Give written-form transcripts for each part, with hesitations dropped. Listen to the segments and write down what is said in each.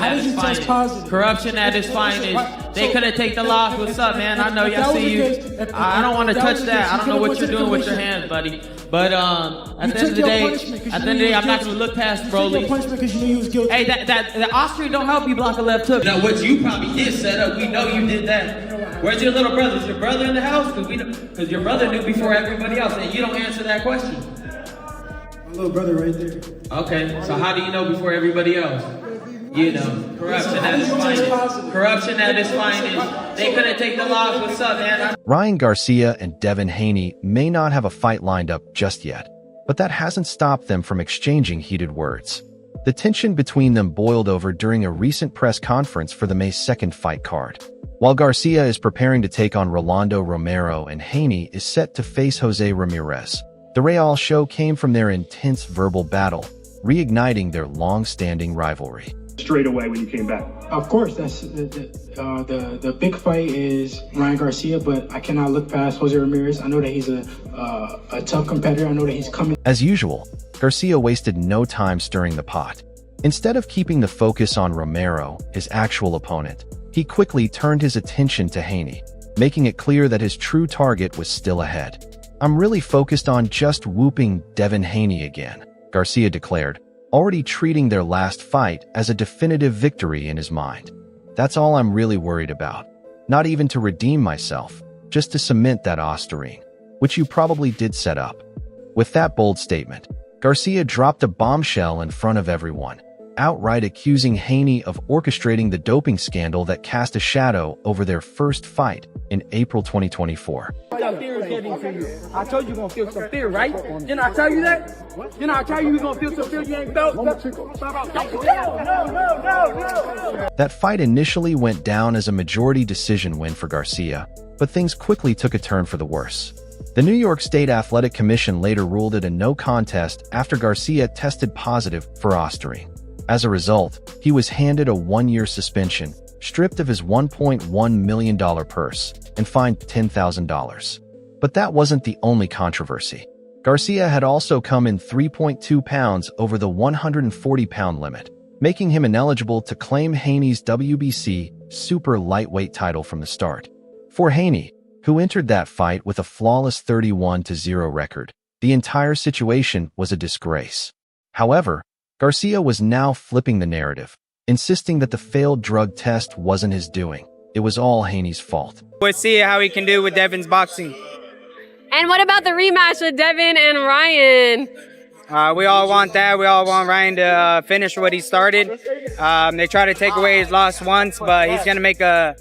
at its finest. Corruption at its finest. They couldn't take the loss. What's up, man? I know y'all see you. I don't want to touch that. I don't know what you're doing with your hands, buddy. But at the end of the day, I'm not going to look past Rolly. Hey, that Austrian don't help you block a left hook. Now, what you probably did set up, we know you did that. Where's your little brother? Is your brother in the house? Because your brother knew before everybody else, and you don't answer that question. My little brother right there. Okay, so how do you know before everybody else? You know, corruption at its finest. Corruption at its finest. They couldn't take the loss. What's up, man? Ryan Garcia and Devin Haney may not have a fight lined up just yet, but that hasn't stopped them from exchanging heated words. The tension between them boiled over during a recent press conference for the May 2nd fight card. While Garcia is preparing to take on Rolly Romero and Haney is set to face Jose Ramirez, the Real show came from their intense verbal battle, reigniting their long-standing rivalry. Straight away when you came back? Of course, that's the big fight is Ryan Garcia, but I cannot look past Jose Ramirez. I know that he's a tough competitor. I know that he's coming. As usual, Garcia wasted no time stirring the pot. Instead of keeping the focus on Romero, his actual opponent, he quickly turned his attention to Haney, making it clear that his true target was still ahead. "I'm really focused on just whooping Devin Haney again," Garcia declared, already treating their last fight as a definitive victory in his mind. "That's all I'm really worried about. Not even to redeem myself, just to cement that Austrian, which you probably did set up." With that bold statement, Garcia dropped a bombshell in front of everyone, outright accusing Haney of orchestrating the doping scandal that cast a shadow over their first fight in April 2024. I told you you're gonna feel some fear, right? Didn't I tell you that? Didn't I tell you you're gonna feel some fear you ain't felt? No. That fight initially went down as a majority decision win for Garcia, but things quickly took a turn for the worse. The New York State Athletic Commission later ruled it a no contest after Garcia tested positive for Austrian. As a result, he was handed a 1-year suspension, stripped of his $1.1 million purse, and fined $10,000. But that wasn't the only controversy. Garcia had also come in 3.2 pounds over the 140-pound limit, making him ineligible to claim Haney's WBC super lightweight title from the start. For Haney, who entered that fight with a flawless 31-0 record, the entire situation was a disgrace. However, Garcia was now flipping the narrative, insisting that the failed drug test wasn't his doing. It was all Haney's fault. We'll see how he can do with Devin's boxing. And what about the rematch with Devin and Ryan? We all want that. We all want Ryan to finish what he started. They try to take away his loss once, but he's going to make a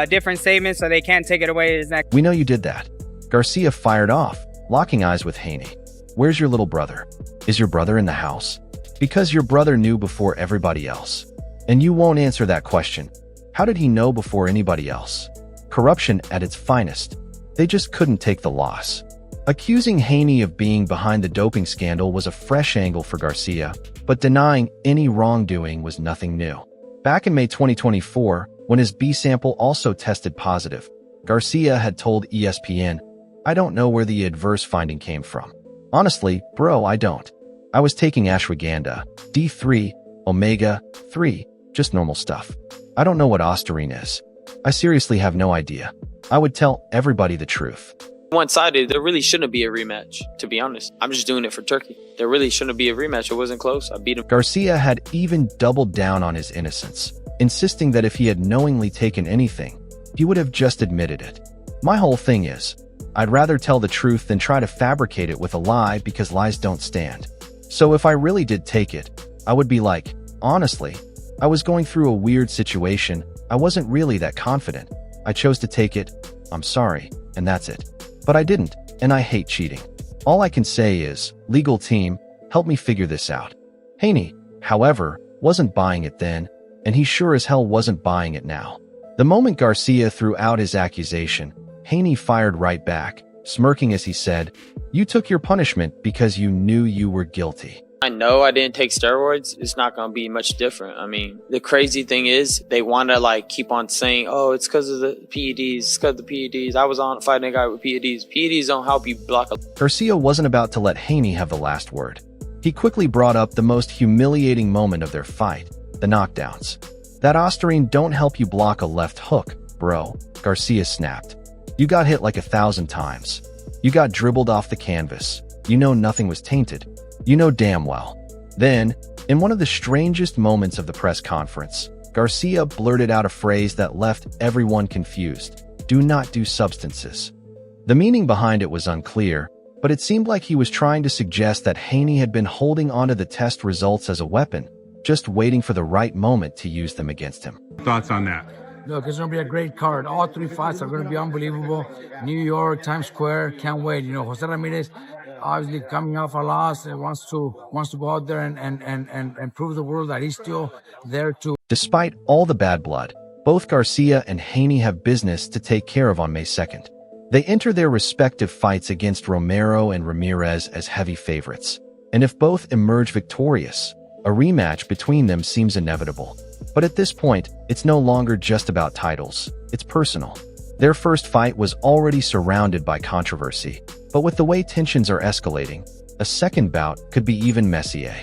different statement, so they can't take it away his next. We know you did that. Garcia fired off, locking eyes with Haney. "Where's your little brother? Is your brother in the house?" Because your brother knew before everybody else. And you won't answer that question. How did he know before anybody else? Corruption at its finest. They just couldn't take the loss. Accusing Haney of being behind the doping scandal was a fresh angle for Garcia, but denying any wrongdoing was nothing new. Back in May 2024, when his B sample also tested positive, Garcia had told ESPN, "I don't know where the adverse finding came from. Honestly, bro, I don't. I was taking ashwagandha, D3, omega-3, just normal stuff. I don't know what Austrian is. I seriously have no idea. I would tell everybody the truth." One-sided, there really shouldn't be a rematch, to be honest. I'm just doing it for Turkey. There really shouldn't be a rematch. It wasn't close. I beat him. Garcia had even doubled down on his innocence, insisting that if he had knowingly taken anything, he would have just admitted it. "My whole thing is, I'd rather tell the truth than try to fabricate it with a lie because lies don't stand. So if I really did take it, I would be like, honestly, I was going through a weird situation. I wasn't really that confident. I chose to take it. I'm sorry, and that's it. But I didn't, and I hate cheating. All I can say is, legal team, help me figure this out." Haney, however, wasn't buying it then, and he sure as hell wasn't buying it now. The moment Garcia threw out his accusation, Haney fired right back, smirking as he said, "You took your punishment because you knew you were guilty." I know I didn't take steroids. It's not going to be much different. I mean, the crazy thing is they want to keep on saying, "Oh, it's because of the PEDs. It's because of the PEDs. I was on fighting a guy with PEDs." PEDs don't help you block a... Garcia wasn't about to let Haney have the last word. He quickly brought up the most humiliating moment of their fight, the knockdowns. That Osterine don't help you block a left hook, bro, Garcia snapped. You got hit like 1,000 times. You got dribbled off the canvas. You know nothing was tainted. You know damn well. Then, in one of the strangest moments of the press conference, Garcia blurted out a phrase that left everyone confused. Do not do substances. The meaning behind it was unclear, but it seemed like he was trying to suggest that Haney had been holding onto the test results as a weapon, just waiting for the right moment to use them against him. Thoughts on that? Look, it's going to be a great card. All 3 fights are going to be unbelievable. New York, Times Square, can't wait. Jose Ramirez, obviously coming off a loss, wants to go out there and prove the world that he's still there to. Despite all the bad blood, both Garcia and Haney have business to take care of on May 2nd. They enter their respective fights against Romero and Ramirez as heavy favorites. And if both emerge victorious, a rematch between them seems inevitable. But at this point, it's no longer just about titles. It's personal. Their first fight was already surrounded by controversy, but with the way tensions are escalating, a second bout could be even messier.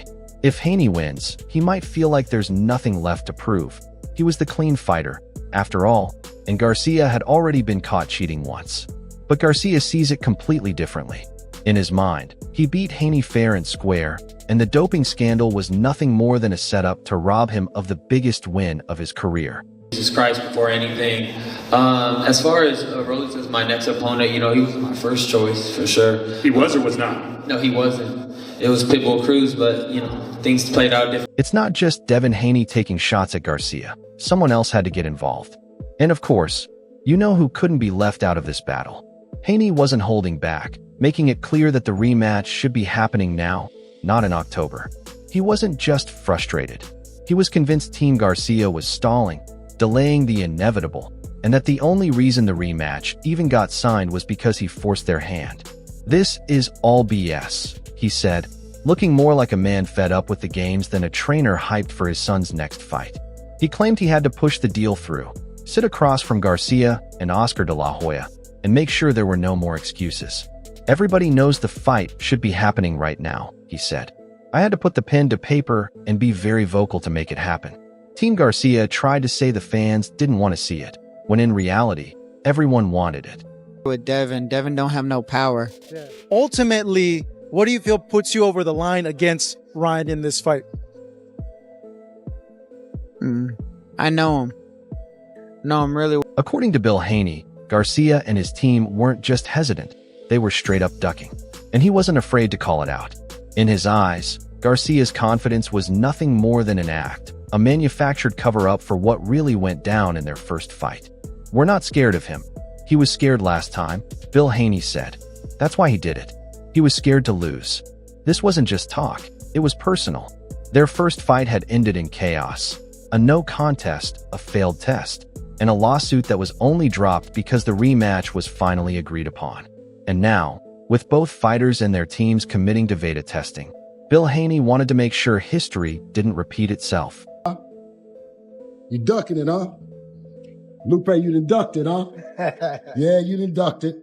If Haney wins, he might feel like there's nothing left to prove. He was the clean fighter, after all, and Garcia had already been caught cheating once. But Garcia sees it completely differently. In his mind, he beat Haney fair and square, and the doping scandal was nothing more than a setup to rob him of the biggest win of his career. Jesus Christ before anything. As far as Rolly as my next opponent, he was my first choice for sure. He was or was not? No, he wasn't. It was Pitbull Cruz, but things played out different. It's not just Devin Haney taking shots at Garcia. Someone else had to get involved. And of course, you know who couldn't be left out of this battle. Haney wasn't holding back, making it clear that the rematch should be happening now, not in October. He wasn't just frustrated. He was convinced Team Garcia was stalling, delaying the inevitable, and that the only reason the rematch even got signed was because he forced their hand. This is all BS, he said, looking more like a man fed up with the games than a trainer hyped for his son's next fight. He claimed he had to push the deal through, sit across from Garcia and Oscar de la Hoya, and make sure there were no more excuses. Everybody knows the fight should be happening right now, he said. I had to put the pen to paper and be very vocal to make it happen. Team Garcia tried to say the fans didn't want to see it, when in reality, everyone wanted it. With Devin don't have no power. Yeah. Ultimately, what do you feel puts you over the line against Ryan in this fight? I know him. Know him really well. According to Bill Haney, Garcia and his team weren't just hesitant, they were straight up ducking. And he wasn't afraid to call it out. In his eyes, Garcia's confidence was nothing more than an act, a manufactured cover-up for what really went down in their first fight. We're not scared of him. He was scared last time, Bill Haney said. That's why he did it. He was scared to lose. This wasn't just talk, it was personal. Their first fight had ended in chaos. A no contest, a failed test, and a lawsuit that was only dropped because the rematch was finally agreed upon. And now, with both fighters and their teams committing to beta testing, Bill Haney wanted to make sure history didn't repeat itself. You ducking it, huh? Lupe, you done ducked it, huh? Yeah, you done ducked it.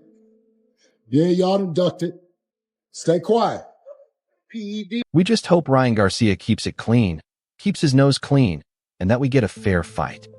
Yeah, y'all done ducked it. Stay quiet. PED. We just hope Ryan Garcia keeps it clean, keeps his nose clean, and that we get a fair fight.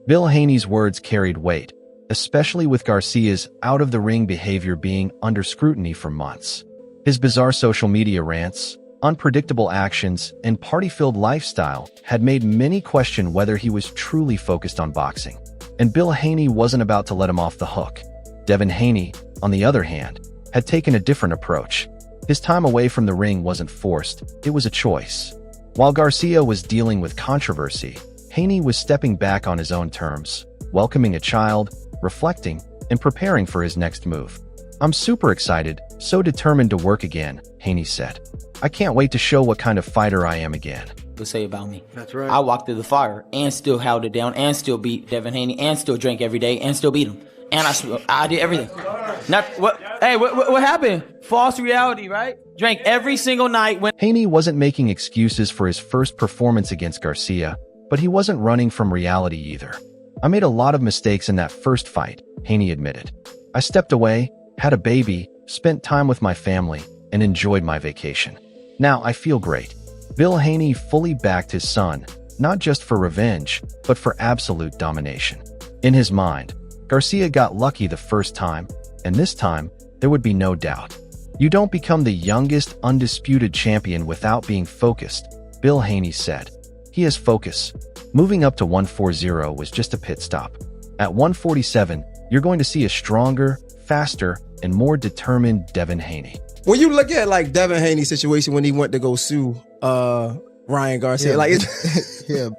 Bill Haney's words carried weight, especially with Garcia's out-of-the-ring behavior being under scrutiny for months. His bizarre social media rants, unpredictable actions, and party-filled lifestyle had made many question whether he was truly focused on boxing. And Bill Haney wasn't about to let him off the hook. Devin Haney, on the other hand, had taken a different approach. His time away from the ring wasn't forced, it was a choice. While Garcia was dealing with controversy, Haney was stepping back on his own terms, welcoming a child, reflecting, and preparing for his next move. I'm super excited, so determined to work again, Haney said. I can't wait to show what kind of fighter I am again. To say about me. That's right. I walked through the fire and still held it down and still beat Devin Haney and still drank every day and still beat him. And I did everything. What happened? False reality, right? Drank every single night when Haney wasn't making excuses for his first performance against Garcia, but he wasn't running from reality either. I made a lot of mistakes in that first fight, Haney admitted. I stepped away, had a baby, spent time with my family, and enjoyed my vacation. Now I feel great. Bill Haney fully backed his son, not just for revenge, but for absolute domination. In his mind, Garcia got lucky the first time, and this time, there would be no doubt. You don't become the youngest undisputed champion without being focused, Bill Haney said. He has focus. Moving up to 140 was just a pit stop. At 147, you're going to see a stronger, faster, and more determined Devin Haney. When you look at like Devin Haney's situation when he went to go sue Ryan Garcia, yeah. like it's yeah.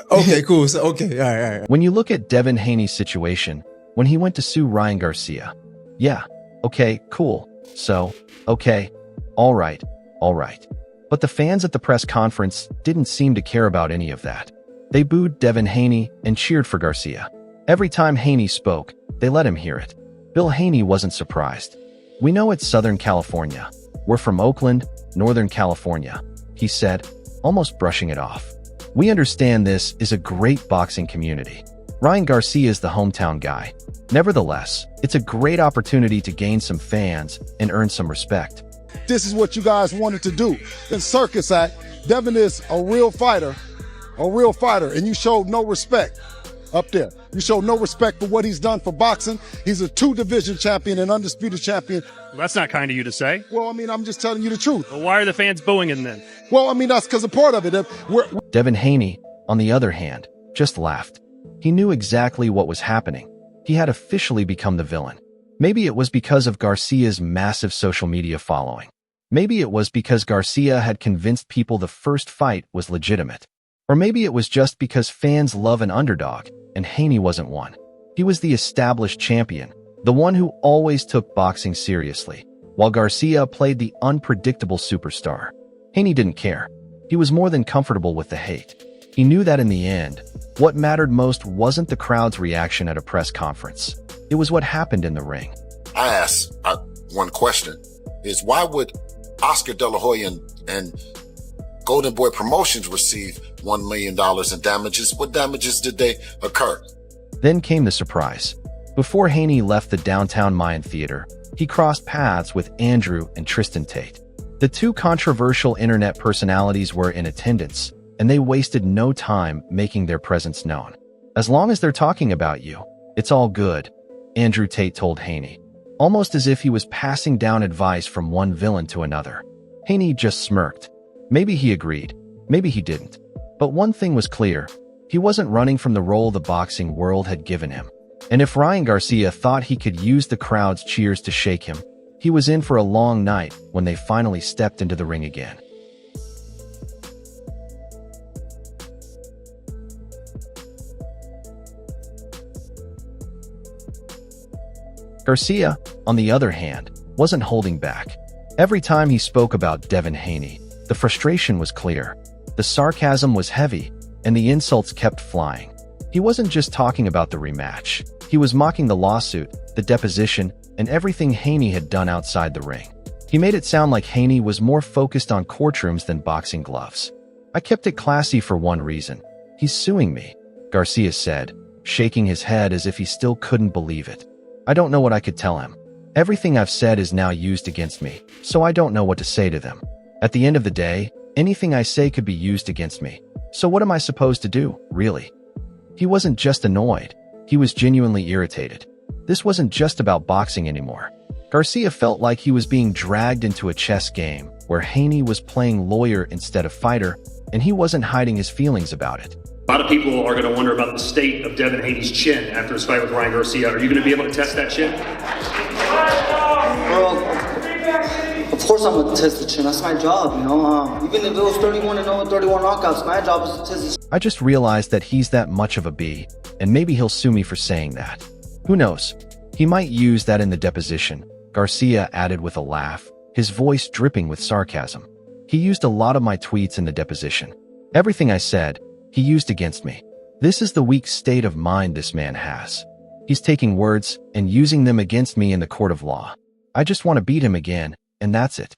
Okay, cool. So okay, all right. When you look at Devin Haney's situation when he went to sue Ryan Garcia, yeah, okay, cool. So, okay, all right. But the fans at the press conference didn't seem to care about any of that. They booed Devin Haney and cheered for Garcia. Every time Haney spoke, they let him hear it. Bill Haney wasn't surprised. We know it's Southern California. We're from Oakland, Northern California, he said, almost brushing it off. We understand this is a great boxing community. Ryan Garcia is the hometown guy. Nevertheless, it's a great opportunity to gain some fans and earn some respect. This is what you guys wanted to do. In Circus Act, Devin is a real fighter, and you showed no respect up there. You showed no respect for what he's done for boxing. He's a 2-division champion and undisputed champion. Well, that's not kind of you to say. Well, I mean, I'm just telling you the truth. Well, why are the fans booing him then? Well, I mean, that's because a part of it. Devin Haney, on the other hand, just laughed. He knew exactly what was happening. He had officially become the villain. Maybe it was because of Garcia's massive social media following. Maybe it was because Garcia had convinced people the first fight was legitimate. Or maybe it was just because fans love an underdog, and Haney wasn't one. He was the established champion, the one who always took boxing seriously, while Garcia played the unpredictable superstar. Haney didn't care. He was more than comfortable with the hate. He knew that in the end, what mattered most wasn't the crowd's reaction at a press conference. It was what happened in the ring. I asked one question, is why would Oscar De La Hoya and Golden Boy Promotions receive $1 million in damages? What damages did they occur? Then came the surprise. Before Haney left the downtown Mayan Theater, he crossed paths with Andrew and Tristan Tate. The two controversial internet personalities were in attendance, and they wasted no time making their presence known. As long as they're talking about you, it's all good, Andrew Tate told Haney, almost as if he was passing down advice from one villain to another. Haney just smirked. Maybe he agreed, maybe he didn't. But one thing was clear, he wasn't running from the role the boxing world had given him. And if Ryan Garcia thought he could use the crowd's cheers to shake him, he was in for a long night when they finally stepped into the ring again. Garcia, on the other hand, wasn't holding back. Every time he spoke about Devin Haney, the frustration was clear. The sarcasm was heavy, and the insults kept flying. He wasn't just talking about the rematch. He was mocking the lawsuit, the deposition, and everything Haney had done outside the ring. He made it sound like Haney was more focused on courtrooms than boxing gloves. I kept it classy for one reason. He's suing me, Garcia said, shaking his head as if he still couldn't believe it. I don't know what I could tell him. Everything I've said is now used against me, so I don't know what to say to them. At the end of the day, anything I say could be used against me. So what am I supposed to do, really? He wasn't just annoyed. He was genuinely irritated. This wasn't just about boxing anymore. Garcia felt like he was being dragged into a chess game where Haney was playing lawyer instead of fighter, and he wasn't hiding his feelings about it. A lot of people are going to wonder about the state of Devin Haney's chin after his fight with Ryan Garcia. Are you going to be able to test that chin? Well, of course I'm going to test the chin. That's my job, you know. Even if it was 31-0 and 31 knockouts, my job is to test the I just realized that he's that much of a B, and maybe he'll sue me for saying that. Who knows? He might use that in the deposition, Garcia added with a laugh, his voice dripping with sarcasm. He used a lot of my tweets in the deposition. Everything I said, he used against me. This is the weak state of mind this man has. He's taking words and using them against me in the court of law. I just want to beat him again, and that's it.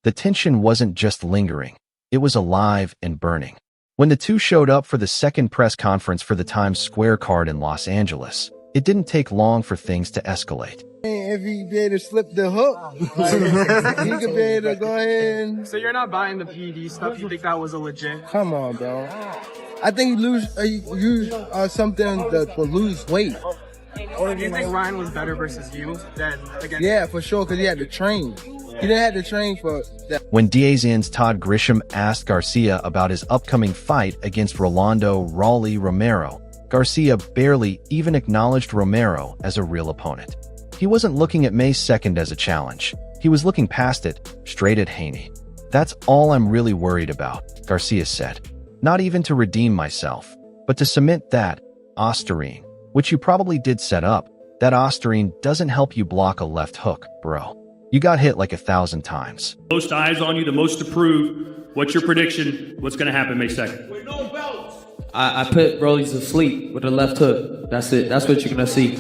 The tension wasn't just lingering. It was alive and burning. When the two showed up for the second press conference for the Times Square card in Los Angeles, it didn't take long for things to escalate. If he be able to slip the hook, he could be able to go ahead and... So you're not buying the PED stuff? You think that was a legit? Come on, bro. I think he used something to lose weight. Or do you think Ryan was better versus you than against? Yeah, for sure, because he had to train. He didn't have to train for that. When DAZN's Todd Grisham asked Garcia about his upcoming fight against Rolly Romero, Garcia barely even acknowledged Romero as a real opponent. He wasn't looking at May 2nd as a challenge. He was looking past it, straight at Haney. That's all I'm really worried about, Garcia said. Not even to redeem myself, but to cement that Osterine, which you probably did set up. That Osterine doesn't help you block a left hook, bro. You got hit like 1,000 times. Most eyes on you, the most to prove. What's your prediction? What's going to happen May 2nd? I put Rolly to sleep with a left hook. That's it. That's what you're going to see.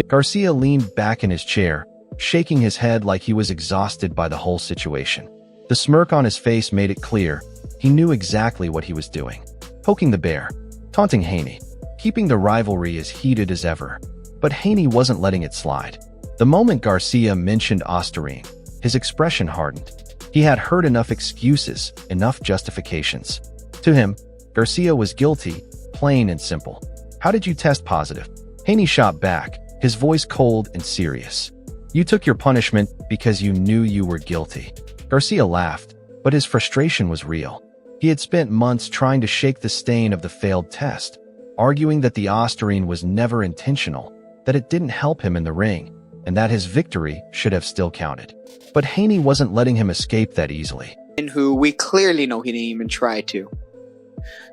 Garcia leaned back in his chair, shaking his head like he was exhausted by the whole situation. The smirk on his face made it clear he knew exactly what he was doing. Poking the bear, taunting Haney, keeping the rivalry as heated as ever. But Haney wasn't letting it slide. The moment Garcia mentioned Osterine, his expression hardened. He had heard enough excuses, enough justifications. To him, Garcia was guilty, plain and simple. How did you test positive? Haney shot back, his voice cold and serious. You took your punishment because you knew you were guilty. Garcia laughed, but his frustration was real. He had spent months trying to shake the stain of the failed test, arguing that the Osterine was never intentional, that it didn't help him in the ring, and that his victory should have still counted. But Haney wasn't letting him escape that easily. And who we clearly know he didn't even try to.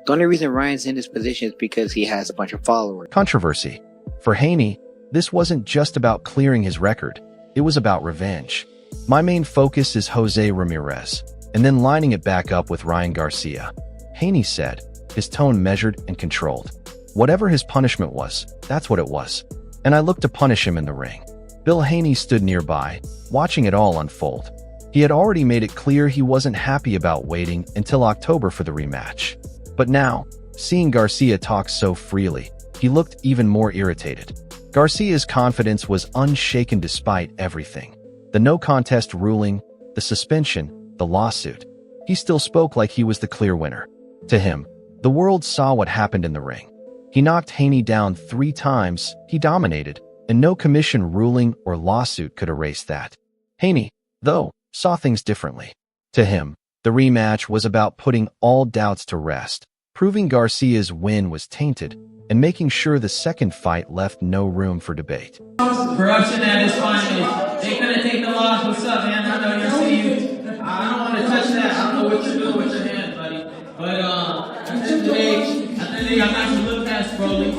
The only reason Ryan's in this position is because he has a bunch of followers. Controversy. For Haney, this wasn't just about clearing his record. It was about revenge. My main focus is Jose Ramirez, and then lining it back up with Ryan Garcia. Haney said, his tone measured and controlled. Whatever his punishment was, that's what it was. And I looked to punish him in the ring. Bill Haney stood nearby, watching it all unfold. He had already made it clear he wasn't happy about waiting until October for the rematch. But now, seeing Garcia talk so freely, he looked even more irritated. Garcia's confidence was unshaken despite everything. The no contest ruling, the suspension, the lawsuit. He still spoke like he was the clear winner. To him, the world saw what happened in the ring. He knocked Haney down 3 times, he dominated, and no commission ruling or lawsuit could erase that. Haney, though, saw things differently. To him, the rematch was about putting all doubts to rest, proving Garcia's win was tainted, and making sure the second fight left no room for debate. Corruption at its finest. They couldn't take the loss. What's up, man? I know you see you. I don't want to touch that. I don't know what you're doing with your hands, buddy. But at the end of the day, I'm not going to look past Rolly.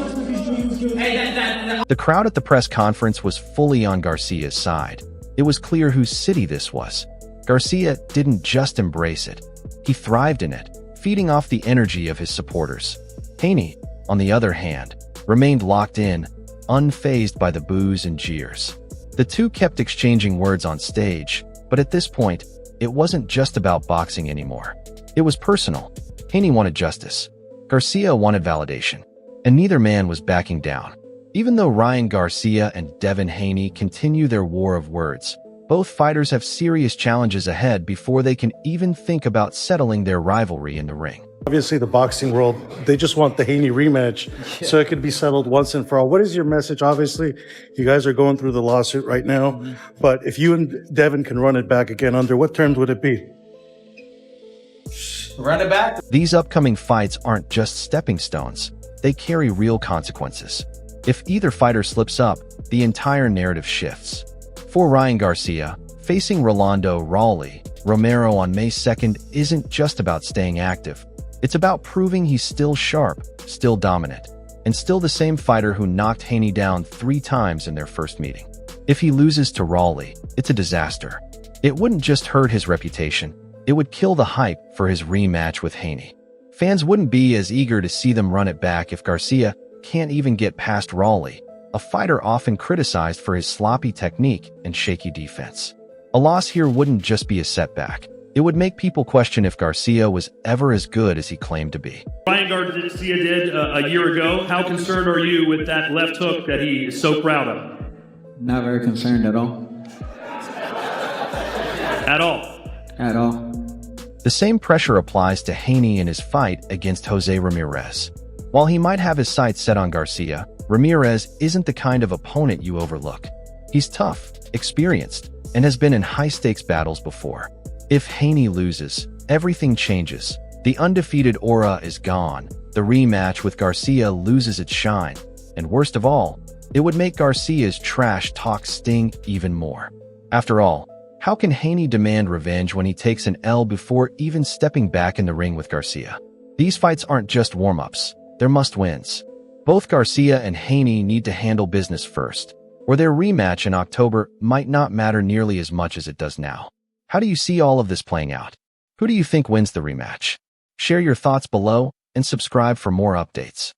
Hey, The crowd at the press conference was fully on Garcia's side. It was clear whose city this was. Garcia didn't just embrace it. He thrived in it, feeding off the energy of his supporters. Haney, on the other hand, remained locked in, unfazed by the boos and jeers. The two kept exchanging words on stage, but at this point, it wasn't just about boxing anymore. It was personal. Haney wanted justice. Garcia wanted validation. And neither man was backing down. Even though Ryan Garcia and Devin Haney continue their war of words, both fighters have serious challenges ahead before they can even think about settling their rivalry in the ring. Obviously, the boxing world, they just want the Haney rematch so it could be settled once and for all. What is your message? Obviously, you guys are going through the lawsuit right now, but if you and Devin can run it back again, under what terms would it be? Run it back. These upcoming fights aren't just stepping stones. They carry real consequences. If either fighter slips up, the entire narrative shifts. For Ryan Garcia, facing Rolly Romero on May 2nd isn't just about staying active. It's about proving he's still sharp, still dominant, and still the same fighter who knocked Haney down 3 times in their first meeting. If he loses to Rolly, it's a disaster. It wouldn't just hurt his reputation, it would kill the hype for his rematch with Haney. Fans wouldn't be as eager to see them run it back if Garcia can't even get past Rolly, a fighter often criticized for his sloppy technique and shaky defense. A loss here wouldn't just be a setback. It would make people question if Garcia was ever as good as he claimed to be. Ryan Garcia did a year ago. How concerned are you with that left hook that he is so proud of? Not very concerned at all. At all? At all. The same pressure applies to Haney in his fight against Jose Ramirez. While he might have his sights set on Garcia, Ramirez isn't the kind of opponent you overlook. He's tough, experienced, and has been in high-stakes battles before. If Haney loses, everything changes. The undefeated aura is gone. The rematch with Garcia loses its shine. And worst of all, it would make Garcia's trash talk sting even more. After all, how can Haney demand revenge when he takes an L before even stepping back in the ring with Garcia? These fights aren't just warm-ups, they're must-wins. Both Garcia and Haney need to handle business first, or their rematch in October might not matter nearly as much as it does now. How do you see all of this playing out? Who do you think wins the rematch? Share your thoughts below and subscribe for more updates.